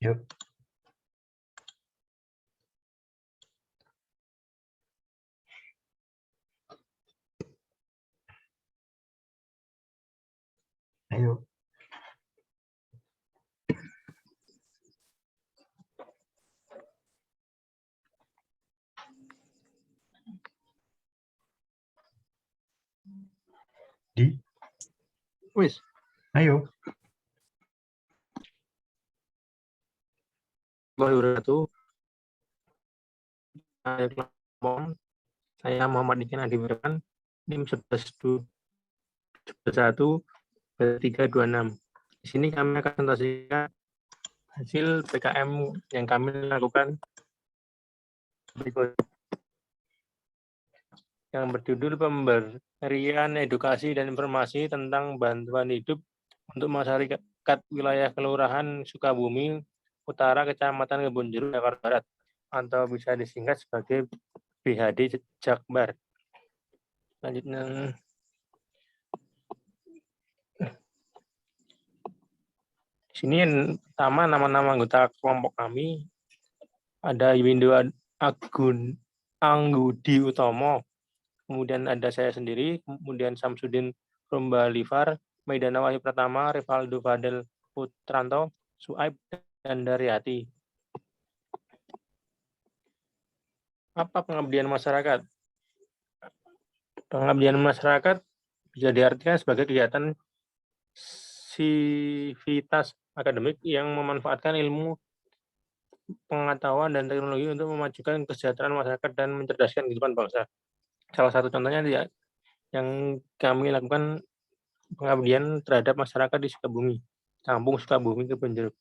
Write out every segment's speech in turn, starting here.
Yuk. Ayo. Di. Wis. Ayo. Wabarakatuh. Saya Muhammad Niken Adi Wirman, NIM 11.326. Di sini kami akan presentasikan hasil PKM yang kami lakukan berikut. Yang berjudul Pemberian Edukasi dan Informasi tentang Bantuan Hidup untuk Masyarakat Wilayah Kelurahan Sukabumi Utara, Kecamatan Kebonjeruk, Jakarta Barat, atau bisa disingkat sebagai BHD Jakbar. Selanjutnya, di sini pertama nama-nama anggota kelompok kami ada Windu Agun Anggudi Utomo, kemudian ada saya sendiri, kemudian Samsudin Rumbalifar, Maidana Wahyu Pratama, Rivaldo Fadel Putranto, Suaib, dan Daryati. Apa pengabdian masyarakat? Pengabdian masyarakat bisa diartikan sebagai kegiatan sivitas akademik yang memanfaatkan ilmu, pengetahuan, dan teknologi untuk memajukan kesejahteraan masyarakat dan mencerdaskan kehidupan bangsa. Salah satu contohnya yang kami lakukan pengabdian terhadap masyarakat di Sukabumi, Kampung Sukabumi Kebonjeruk.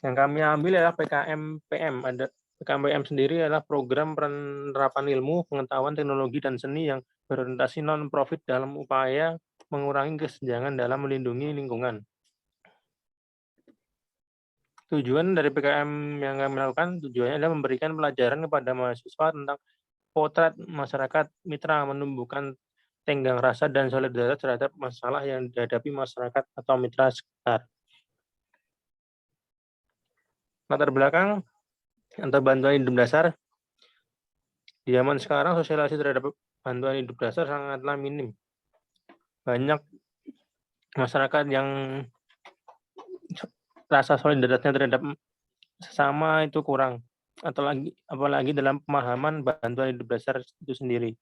Yang kami ambil adalah PKM-PM. Ada PKM-PM sendiri adalah program penerapan ilmu, pengetahuan, teknologi, dan seni yang berorientasi non-profit dalam upaya mengurangi kesenjangan dalam melindungi lingkungan. Tujuan dari PKM yang kami lakukan, tujuannya adalah memberikan pelajaran kepada mahasiswa tentang potret masyarakat mitra, menumbuhkan tenggang rasa dan solidaritas terhadap masalah yang dihadapi masyarakat atau mitra sekitar. Latar belakang atau bantuan hidup dasar. Di zaman sekarang, sosialisasi terhadap bantuan hidup dasar sangatlah minim. Banyak masyarakat yang rasa solidaritasnya terhadap sesama itu kurang, atau apalagi dalam pemahaman bantuan hidup dasar itu sendiri.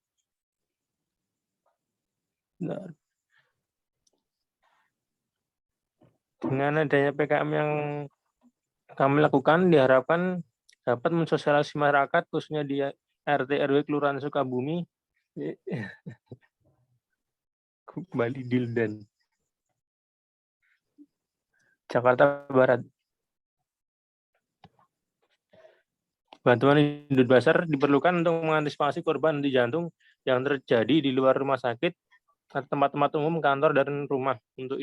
Dengan adanya PKM yang kami lakukan, diharapkan dapat mensosialisasi masyarakat, khususnya di RT RW Kelurahan Sukabumi, Bali Dildan, Jakarta Barat. Bantuan hidup dasar diperlukan untuk mengantisipasi korban henti jantung yang terjadi di luar rumah sakit, tempat-tempat umum, kantor, dan rumah. Untuk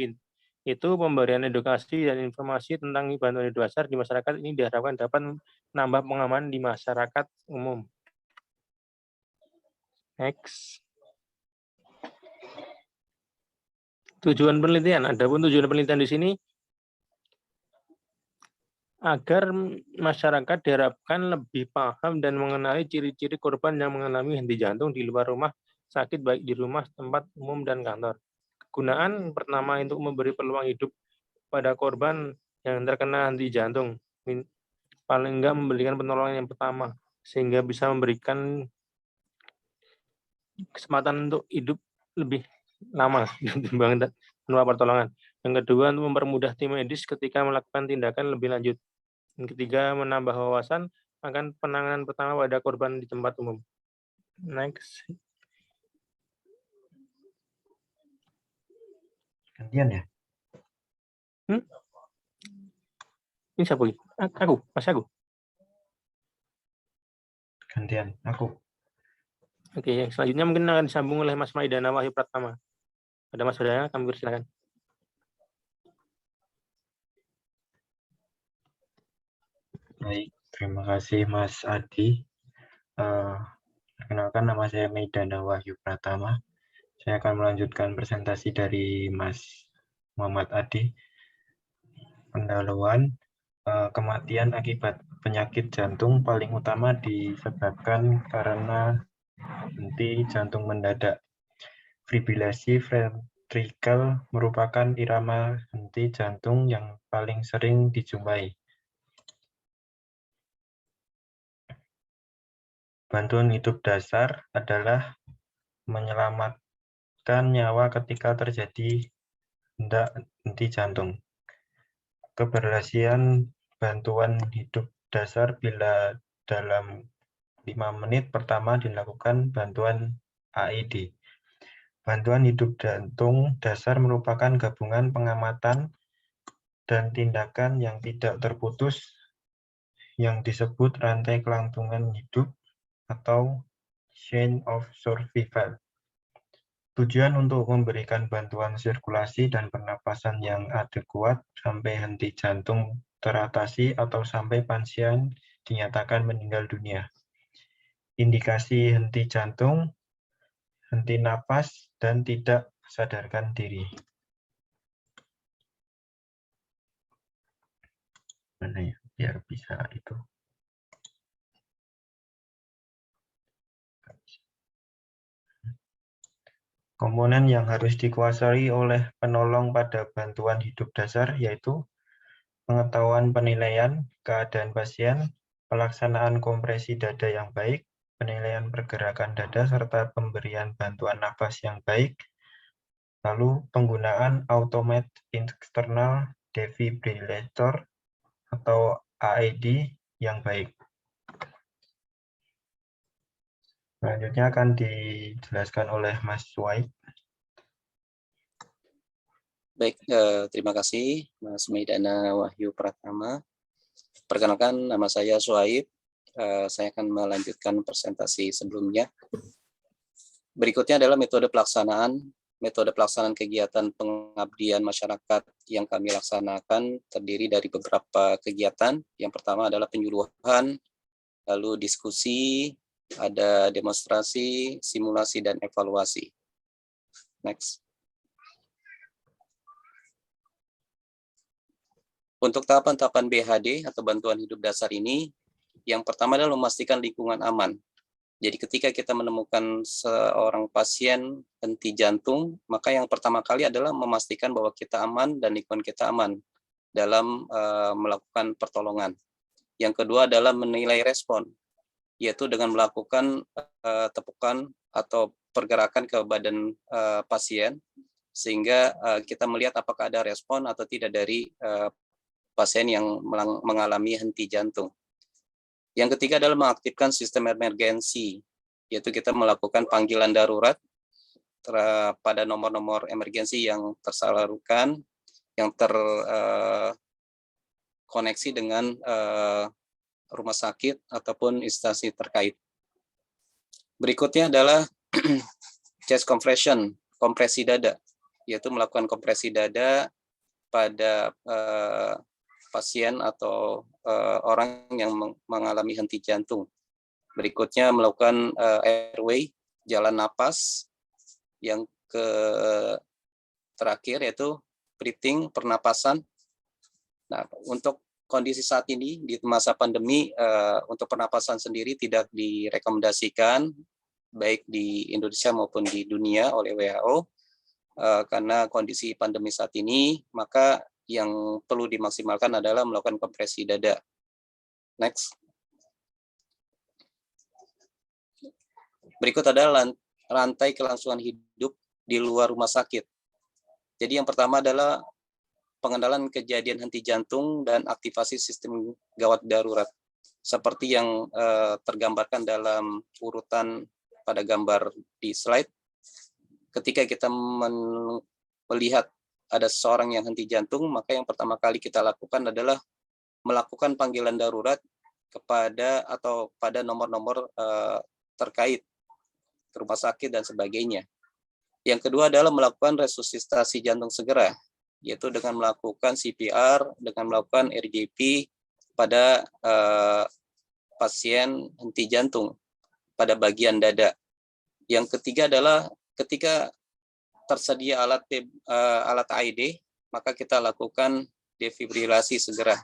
itu, pemberian edukasi dan informasi tentang bantuan hidup dasar di masyarakat ini diharapkan dapat menambah pengamanan di masyarakat umum. Next. Tujuan penelitian. Adapun tujuan penelitian di sini agar masyarakat diharapkan lebih paham dan mengenali ciri-ciri korban yang mengalami henti jantung di luar rumah sakit, baik di rumah, tempat umum, dan kantor. Kegunaan pertama untuk memberi peluang hidup pada korban yang terkena henti jantung, paling enggak memberikan penolongan yang pertama, sehingga bisa memberikan kesempatan untuk hidup lebih lama dibanding tanpa pertolongan. Yang kedua, untuk mempermudah tim medis ketika melakukan tindakan lebih lanjut. Yang ketiga, menambah wawasan akan penanganan pertama pada korban di tempat umum. Next. Gantian ya? Ini siapa? Aku, Mas aku. Gantian, aku. Oke, yang selanjutnya mungkin akan disambung oleh Mas Maidana Wahyu Pratama. Ada Mas Maidana, kami persilakan. Baik, terima kasih Mas Adi. Perkenalkan, nama saya Maidana Wahyu Pratama. Saya akan melanjutkan presentasi dari Mas Muhammad Adi. Pendahuluan, kematian akibat penyakit jantung paling utama disebabkan karena henti jantung mendadak. Fibrilasi ventrikal merupakan irama henti jantung yang paling sering dijumpai. Bantuan hidup dasar adalah menyelamatkan nyawa ketika terjadi henti jantung. Keberhasilan bantuan hidup dasar bila dalam 5 menit pertama dilakukan bantuan AED. Bantuan hidup jantung dasar merupakan gabungan pengamatan dan tindakan yang tidak terputus yang disebut rantai kelangsungan hidup atau chain of survival. Tujuan untuk memberikan bantuan sirkulasi dan pernapasan yang adekuat sampai henti jantung teratasi atau sampai pasien dinyatakan meninggal dunia. Indikasi henti jantung, henti napas, dan tidak sadarkan diri. Mana ya, biar bisa itu. Komponen yang harus dikuasai oleh penolong pada bantuan hidup dasar yaitu pengetahuan penilaian keadaan pasien, pelaksanaan kompresi dada yang baik, penilaian pergerakan dada, serta pemberian bantuan nafas yang baik, lalu penggunaan automated external defibrillator atau AED yang baik. Selanjutnya akan dijelaskan oleh Mas Suwaib. Baik, terima kasih Mas Maidana Wahyu Pratama. Perkenalkan, nama saya Suwaib. Saya akan melanjutkan presentasi sebelumnya. Berikutnya adalah metode pelaksanaan. Metode pelaksanaan kegiatan pengabdian masyarakat yang kami laksanakan terdiri dari beberapa kegiatan. Yang pertama adalah penyuluhan, lalu diskusi, ada demonstrasi, simulasi, dan evaluasi. Next. Untuk tahapan-tahapan BHD atau bantuan hidup dasar ini, yang pertama adalah memastikan lingkungan aman. Jadi ketika kita menemukan seorang pasien henti jantung, maka yang pertama kali adalah memastikan bahwa kita aman dan lingkungan kita aman dalam melakukan pertolongan. Yang kedua adalah menilai respon, yaitu dengan melakukan tepukan atau pergerakan ke badan pasien, sehingga kita melihat apakah ada respon atau tidak dari pasien yang mengalami henti jantung. Yang ketiga adalah mengaktifkan sistem emergensi, yaitu kita melakukan panggilan darurat pada nomor-nomor emergensi yang tersalurkan, yang terkoneksi dengan rumah sakit ataupun instansi terkait. Berikutnya adalah chest compression, kompresi dada, yaitu melakukan kompresi dada pada pasien atau orang yang mengalami henti jantung. Berikutnya melakukan airway, jalan napas. Yang terakhir yaitu breathing, pernapasan. Nah, untuk kondisi saat ini di masa pandemi, untuk pernapasan sendiri tidak direkomendasikan baik di Indonesia maupun di dunia oleh WHO karena kondisi pandemi saat ini, maka yang perlu dimaksimalkan adalah melakukan kompresi dada. Next. Berikut adalah rantai kelangsungan hidup di luar rumah sakit. Jadi yang pertama adalah pengenalan kejadian henti jantung dan aktivasi sistem gawat darurat. Seperti yang tergambarkan dalam urutan pada gambar di slide. Ketika kita melihat ada seseorang yang henti jantung, maka yang pertama kali kita lakukan adalah melakukan panggilan darurat kepada atau pada nomor-nomor terkait rumah sakit dan sebagainya. Yang kedua adalah melakukan resusitasi jantung segera, yaitu dengan melakukan CPR, dengan melakukan RJP pada pasien henti jantung pada bagian dada. Yang ketiga adalah ketika tersedia alat AED, maka kita lakukan defibrilasi segera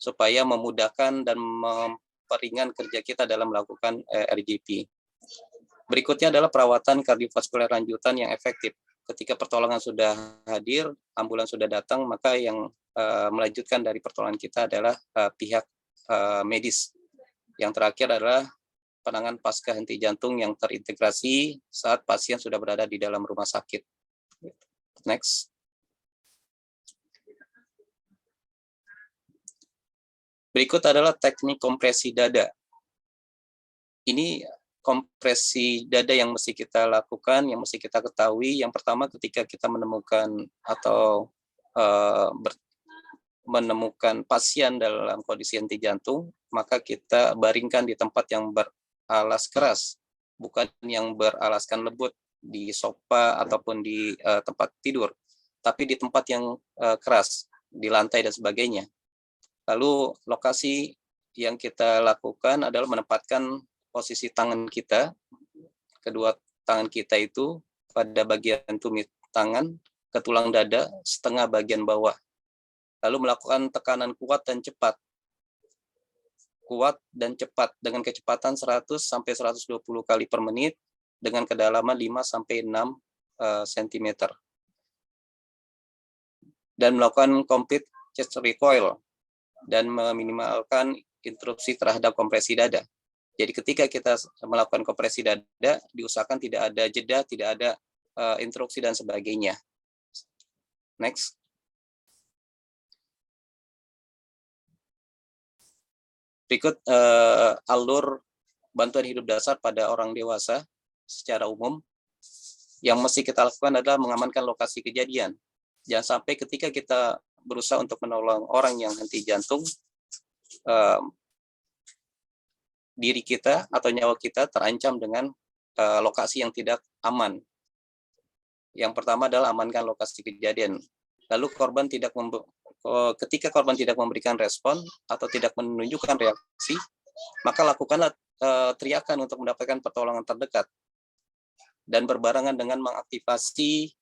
supaya memudahkan dan memperingan kerja kita dalam melakukan RGP. Berikutnya adalah perawatan kardiovaskuler lanjutan yang efektif. Ketika pertolongan sudah hadir, ambulans sudah datang, maka yang melanjutkan dari pertolongan kita adalah pihak medis. Yang terakhir adalah penanganan pasca henti jantung yang terintegrasi saat pasien sudah berada di dalam rumah sakit. Next. Berikut adalah teknik kompresi dada. Ini kompresi dada yang mesti kita lakukan, yang mesti kita ketahui. Yang pertama, ketika kita menemukan atau menemukan pasien dalam kondisi henti jantung, maka kita baringkan di tempat yang beralas keras, bukan yang beralaskan lembut di sofa ataupun di tempat tidur, tapi di tempat yang keras, di lantai dan sebagainya. Lalu lokasi yang kita lakukan adalah menempatkan posisi tangan kita, kedua tangan kita itu pada bagian tumit tangan, ke tulang dada, setengah bagian bawah. Lalu melakukan tekanan kuat dan cepat. Kuat dan cepat dengan kecepatan 100 sampai 120 kali per menit dengan kedalaman 5 sampai 6 cm. Dan melakukan complete chest recoil dan meminimalkan interupsi terhadap kompresi dada. Jadi ketika kita melakukan kompresi dada, diusahakan tidak ada jeda, tidak ada interupsi dan sebagainya. Next. Berikut alur bantuan hidup dasar pada orang dewasa secara umum. Yang mesti kita lakukan adalah mengamankan lokasi kejadian. Jangan sampai ketika kita berusaha untuk menolong orang yang henti jantung, diri kita atau nyawa kita terancam dengan lokasi yang tidak aman. Yang pertama adalah amankan lokasi kejadian. Lalu ketika korban tidak memberikan respon atau tidak menunjukkan reaksi, maka lakukanlah teriakan untuk mendapatkan pertolongan terdekat. Dan berbarengan dengan mengaktifasi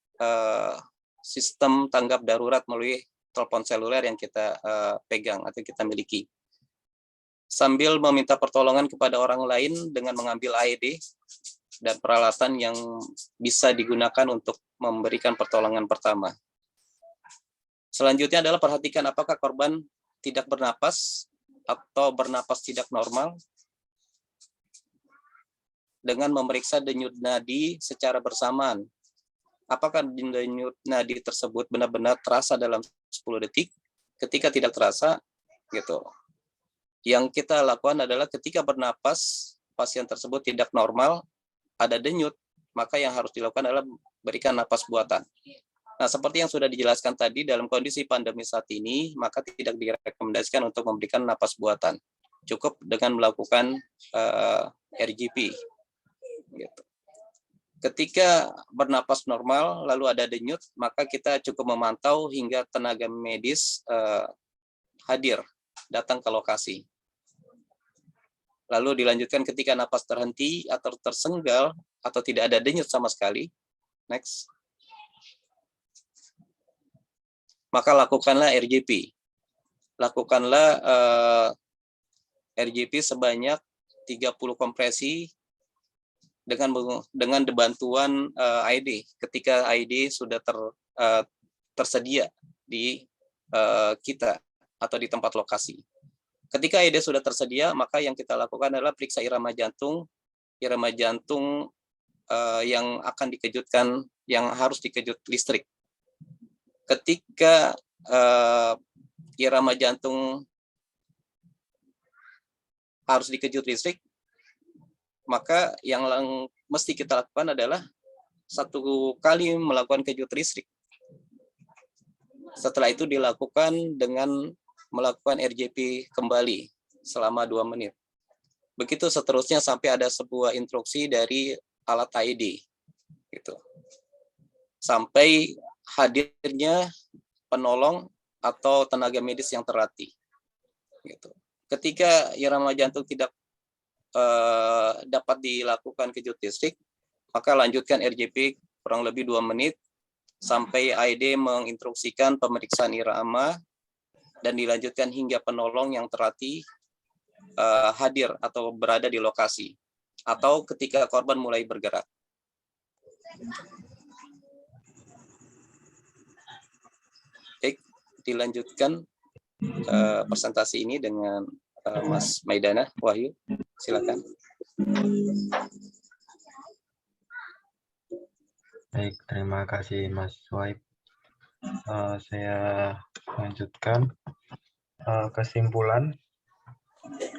sistem tanggap darurat melalui telepon seluler yang kita pegang atau kita miliki. Sambil meminta pertolongan kepada orang lain dengan mengambil AED dan peralatan yang bisa digunakan untuk memberikan pertolongan pertama. Selanjutnya adalah perhatikan apakah korban tidak bernapas atau bernapas tidak normal dengan memeriksa denyut nadi secara bersamaan. Apakah denyut nadi tersebut benar-benar terasa dalam 10 detik? Ketika tidak terasa, gitu. Yang kita lakukan adalah ketika bernapas, pasien tersebut tidak normal, ada denyut, maka yang harus dilakukan adalah berikan napas buatan. Nah, seperti yang sudah dijelaskan tadi, dalam kondisi pandemi saat ini, maka tidak direkomendasikan untuk memberikan napas buatan. Cukup dengan melakukan RGP. Gitu. Ketika bernapas normal, lalu ada denyut, maka kita cukup memantau hingga tenaga medis hadir, datang ke lokasi. Lalu dilanjutkan ketika napas terhenti atau tersenggal atau tidak ada denyut sama sekali. Next. Maka lakukanlah RGP. Lakukanlah RGP sebanyak 30 kompresi dengan bantuan AED. Ketika AED sudah tersedia di kita atau di tempat lokasi. Ketika AED sudah tersedia, maka yang kita lakukan adalah periksa irama jantung yang akan dikejutkan, yang harus dikejut listrik. Ketika irama jantung harus dikejut listrik, maka yang mesti kita lakukan adalah 1 kali melakukan kejut listrik. Setelah itu dilakukan dengan melakukan RGP kembali selama 2 menit. Begitu seterusnya sampai ada sebuah instruksi dari alat AED. Gitu. Sampai hadirnya penolong atau tenaga medis yang terlatih. Gitu. Ketika irama jantung tidak dapat dilakukan kejut listrik, maka lanjutkan RGP kurang lebih 2 menit sampai AED menginstruksikan pemeriksaan irama dan dilanjutkan hingga penolong yang terlatih hadir atau berada di lokasi, atau ketika korban mulai bergerak. Baik, dilanjutkan presentasi ini dengan Mas Maidana Wahyu, silakan. Baik, terima kasih Mas Waib. Saya lanjutkan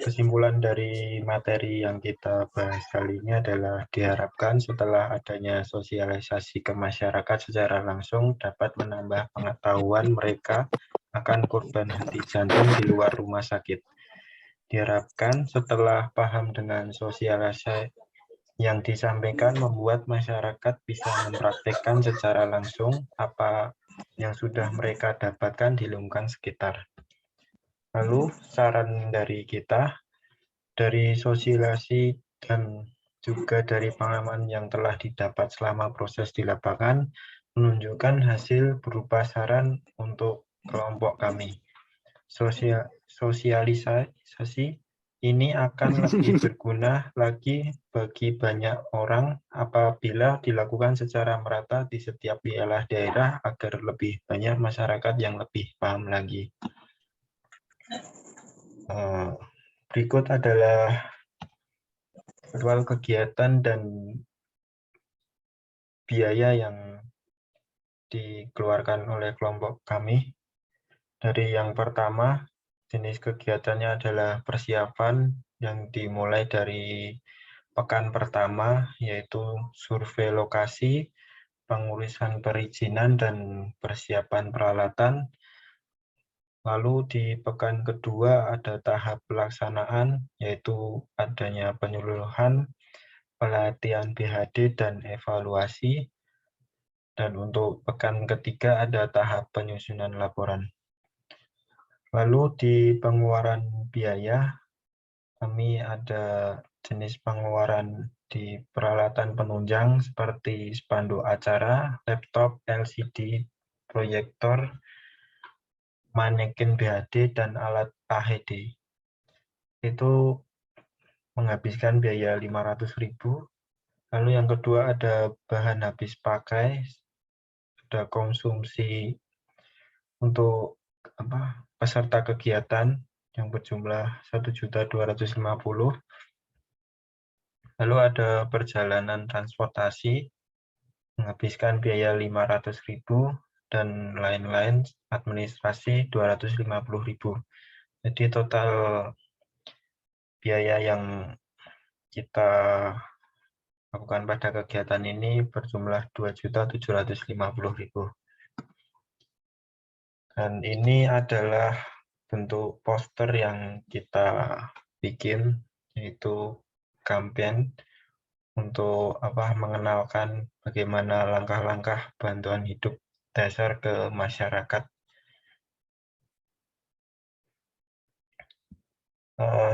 kesimpulan dari materi yang kita bahas kali ini adalah diharapkan setelah adanya sosialisasi ke masyarakat secara langsung dapat menambah pengetahuan mereka akan korban henti jantung di luar rumah sakit. Diharapkan setelah paham dengan sosialisasi yang disampaikan membuat masyarakat bisa mempraktikkan secara langsung apa yang sudah mereka dapatkan di lingkungan sekitar. Lalu saran dari kita, dari sosialisasi dan juga dari pengalaman yang telah didapat selama proses di lapangan, menunjukkan hasil berupa saran untuk kelompok kami. Sosialisasi ini akan lebih berguna lagi bagi banyak orang apabila dilakukan secara merata di setiap wilayah daerah agar lebih banyak masyarakat yang lebih paham lagi. Berikut adalah jadwal kegiatan dan biaya yang dikeluarkan oleh kelompok kami. Dari yang pertama, jenis kegiatannya adalah persiapan yang dimulai dari pekan pertama, yaitu survei lokasi, pengurusan perizinan, dan persiapan peralatan. Lalu di pekan kedua ada tahap pelaksanaan, yaitu adanya penyuluhan, pelatihan BHD, dan evaluasi. Dan untuk pekan ketiga ada tahap penyusunan laporan. Lalu di pengeluaran biaya, kami ada jenis pengeluaran di peralatan penunjang seperti spanduk acara, laptop, LCD, proyektor, manekin BHD, dan alat AHD. Itu menghabiskan biaya 500.000. Lalu yang kedua ada bahan habis pakai, ada konsumsi untuk peserta kegiatan yang berjumlah 1.250.000. Lalu ada perjalanan transportasi menghabiskan biaya 500.000 dan lain-lain administrasi 250.000. Jadi total biaya yang kita lakukan pada kegiatan ini berjumlah 2.750.000. Dan ini adalah bentuk poster yang kita bikin, yaitu campaign untuk mengenalkan bagaimana langkah-langkah bantuan hidup dasar ke masyarakat.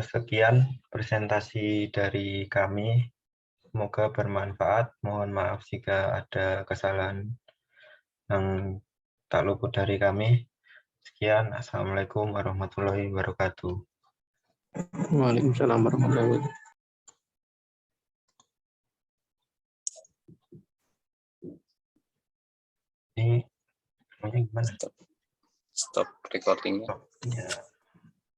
Sekian presentasi dari kami. Semoga bermanfaat. Mohon maaf jika ada kesalahan yang tak luput dari kami. Sekian. Assalamualaikum warahmatullahi wabarakatuh. Waalaikumsalam warahmatullahi wabarakatuh. Ini gimana? Stop recordingnya. Ya.